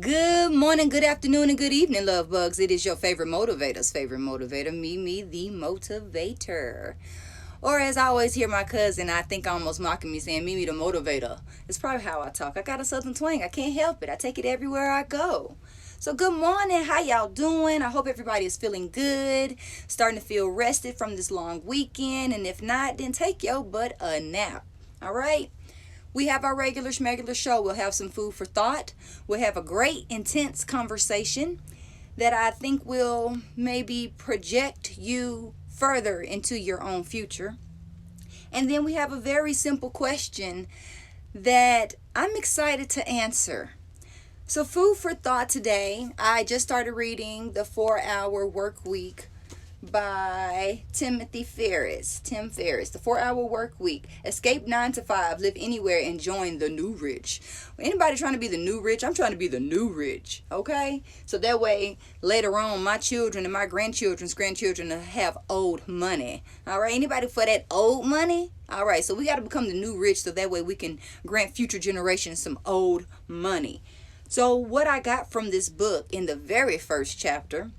Good morning, good afternoon, and good evening, love bugs. It is your favorite motivator's favorite motivator, me, the motivator. Or as I always hear my cousin, I think almost mocking me saying, Mimi the motivator. It's probably how I talk. I got a southern twang. I can't help it. I take it everywhere I go. So good morning. How y'all doing? I hope everybody is feeling good, starting to feel rested from this long weekend. And if not, then take your butt a nap. All right? We have our regular schmegular show. We'll have some food for thought. We'll have a great, intense conversation that I think will maybe project you further into your own future. And then we have a very simple question that I'm excited to answer. So, food for thought today. I just started reading The 4 Hour Work Week by Tim Ferriss, The 4 Hour Work Week. Escape 9 to 5, live anywhere, and join the new rich. Anybody trying to be the new rich? I'm trying to be the new rich, okay? So that way, later on, my children and my grandchildren's grandchildren will have old money. All right, anybody for that old money? All right, so we got to become the new rich so that way we can grant future generations some old money. So what I got from this book in the very first chapter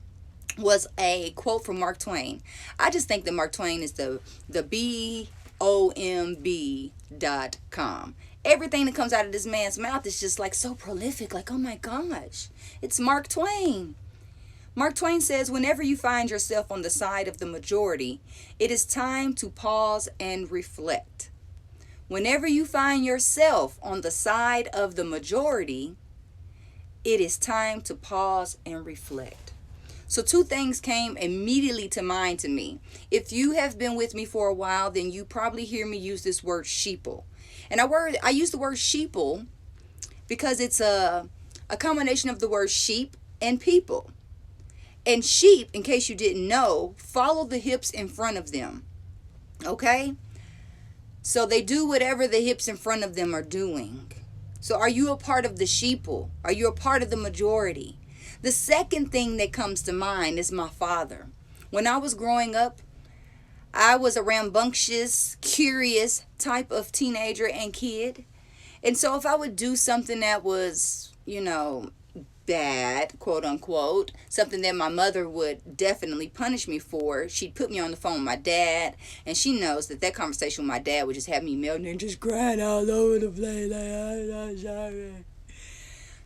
was a quote from Mark Twain. I just think that Mark Twain is the BOMB.com. Everything that comes out of this man's mouth is just like so prolific. Like, oh my gosh, it's Mark Twain. Mark Twain says, whenever you find yourself on the side of the majority, it is time to pause and reflect. Whenever you find yourself on the side of the majority, it is time to pause and reflect. So two things came immediately to mind to me. If you have been with me for a while, then you probably hear me use this word sheeple. And I use the word sheeple because it's a combination of the word sheep and people. And sheep, in case you didn't know, follow the hips in front of them. Okay? So they do whatever the hips in front of them are doing. So are you a part of the sheeple? Are you a part of the majority? The second thing that comes to mind is my father. When I was growing up, I was a rambunctious, curious type of teenager and kid. And so if I would do something that was, bad, quote unquote, something that my mother would definitely punish me for, she'd put me on the phone with my dad, and she knows that conversation with my dad would just have me melting and just crying all over the place like, I'm sorry.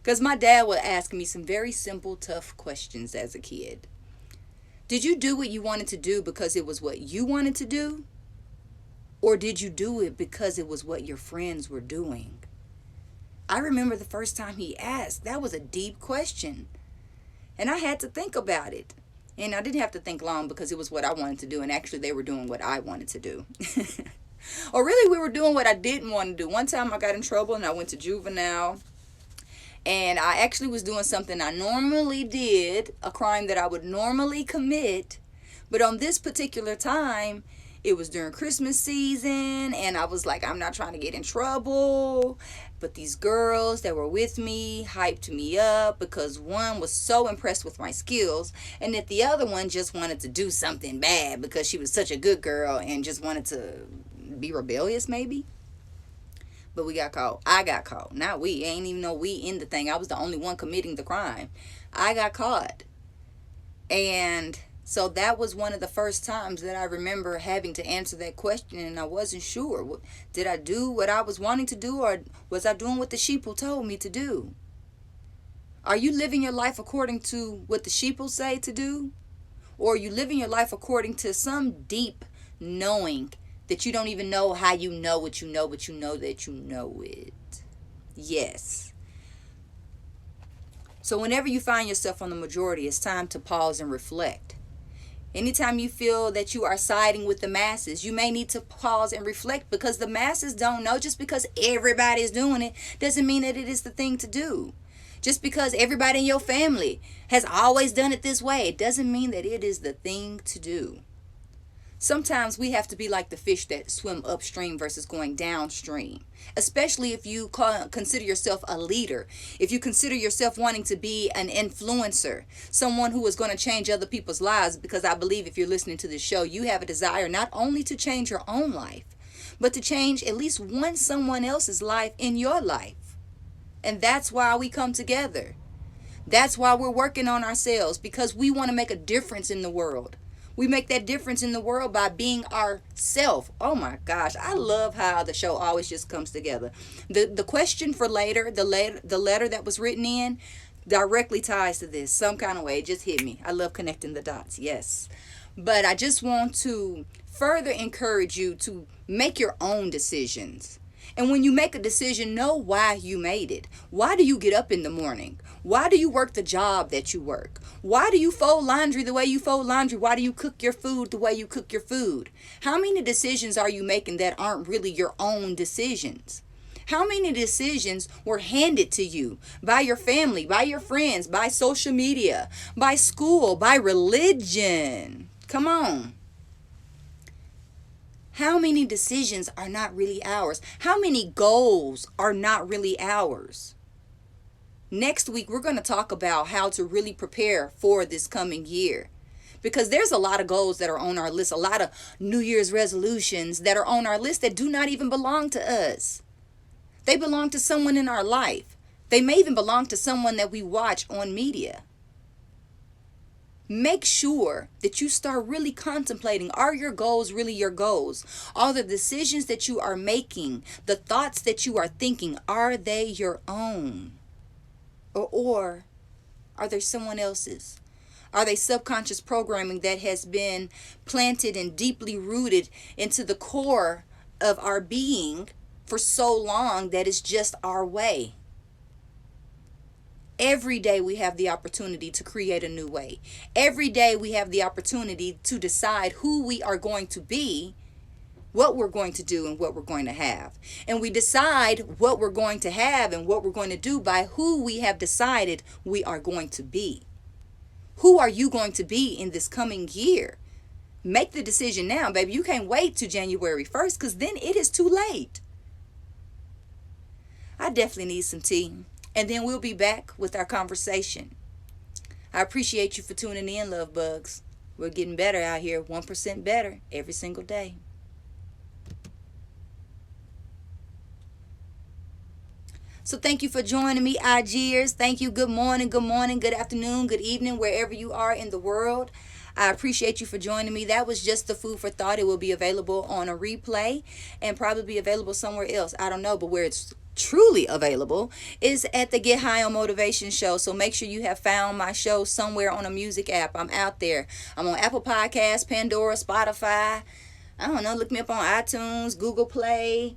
Because my dad would ask me some very simple, tough questions as a kid. Did you do what you wanted to do because it was what you wanted to do? Or did you do it because it was what your friends were doing? I remember the first time he asked. That was a deep question. And I had to think about it. And I didn't have to think long because it was what I wanted to do. And actually, they were doing what I wanted to do. Or really, we were doing what I didn't want to do. One time I got in trouble and I went to juvenile. And I actually was doing something I normally did, a crime that I would normally commit. But on this particular time, it was during Christmas season, and I was like, I'm not trying to get in trouble. But these girls that were with me hyped me up because one was so impressed with my skills, and that the other one just wanted to do something bad because she was such a good girl and just wanted to be rebellious maybe. But we got caught. I got caught. Not we. Ain't even know we in the thing. I was the only one committing the crime. I got caught. And so that was one of the first times that I remember having to answer that question, and I wasn't sure. Did I do what I was wanting to do, or was I doing what the sheeple told me to do? Are you living your life according to what the sheeple say to do? Or are you living your life according to some deep knowing that you don't even know how you know what you know, but you know that you know it? Yes. So whenever you find yourself on the majority, it's time to pause and reflect. Anytime you feel that you are siding with the masses, you may need to pause and reflect, because the masses don't know. Just because everybody is doing it doesn't mean that it is the thing to do. Just because everybody in your family has always done it this way, it doesn't mean that it is the thing to do. Sometimes we have to be like the fish that swim upstream versus going downstream, especially if you consider yourself a leader, if you consider yourself wanting to be an influencer, someone who is going to change other people's lives, because I believe if you're listening to this show, you have a desire not only to change your own life, but to change at least one someone else's life in your life. And that's why we come together. That's why we're working on ourselves, because we want to make a difference in the world. We make that difference in the world by being ourself. Oh my gosh, I love how the show always just comes together. The question for later, the letter that was written in, directly ties to this some kind of way. It just hit me. I love connecting the dots. Yes. But I just want to further encourage you to make your own decisions. And when you make a decision, know why you made it. Why do you get up in the morning? Why do you work the job that you work? Why do you fold laundry the way you fold laundry? Why do you cook your food the way you cook your food? How many decisions are you making that aren't really your own decisions? How many decisions were handed to you by your family, by your friends, by social media, by school, by religion? Come on. How many decisions are not really ours? How many goals are not really ours? Next week, we're going to talk about how to really prepare for this coming year. Because there's a lot of goals that are on our list, a lot of New Year's resolutions that are on our list that do not even belong to us. They belong to someone in our life. They may even belong to someone that we watch on media. Make sure that you start really contemplating, are your goals really your goals? Are the decisions that you are making, the thoughts that you are thinking, are they your own? Or are they someone else's? Are they subconscious programming that has been planted and deeply rooted into the core of our being for so long that it's just our way? Every day we have the opportunity to create a new way. Every day we have the opportunity to decide who we are going to be, what we're going to do, and what we're going to have. And we decide what we're going to have and what we're going to do by who we have decided we are going to be. Who are you going to be in this coming year? Make the decision now, baby. You can't wait till January 1st, because then it is too late. I definitely need some tea. And then we'll be back with our conversation. I appreciate you for tuning in, love bugs. We're getting better out here, 1% better every single day. So thank you for joining me, IGers. Thank you. Good morning, good afternoon, good evening, wherever you are in the world. I appreciate you for joining me. That was just the food for thought. It will be available on a replay and probably be available somewhere else. I don't know, but where it's truly available is at the Get High on Motivation show. So make sure you have found my show somewhere on a music app. I'm out there. I'm on Apple Podcasts, Pandora, Spotify. I don't know. Look me up on iTunes, Google Play,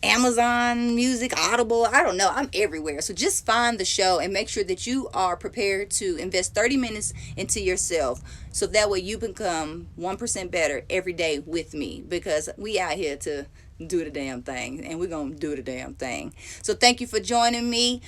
Amazon Music, Audible. I don't know. I'm everywhere. So just find the show and make sure that you are prepared to invest 30 minutes into yourself. So that way you become 1% better every day with me, because we out here to do the damn thing, and we're going to do the damn thing. So thank you for joining me.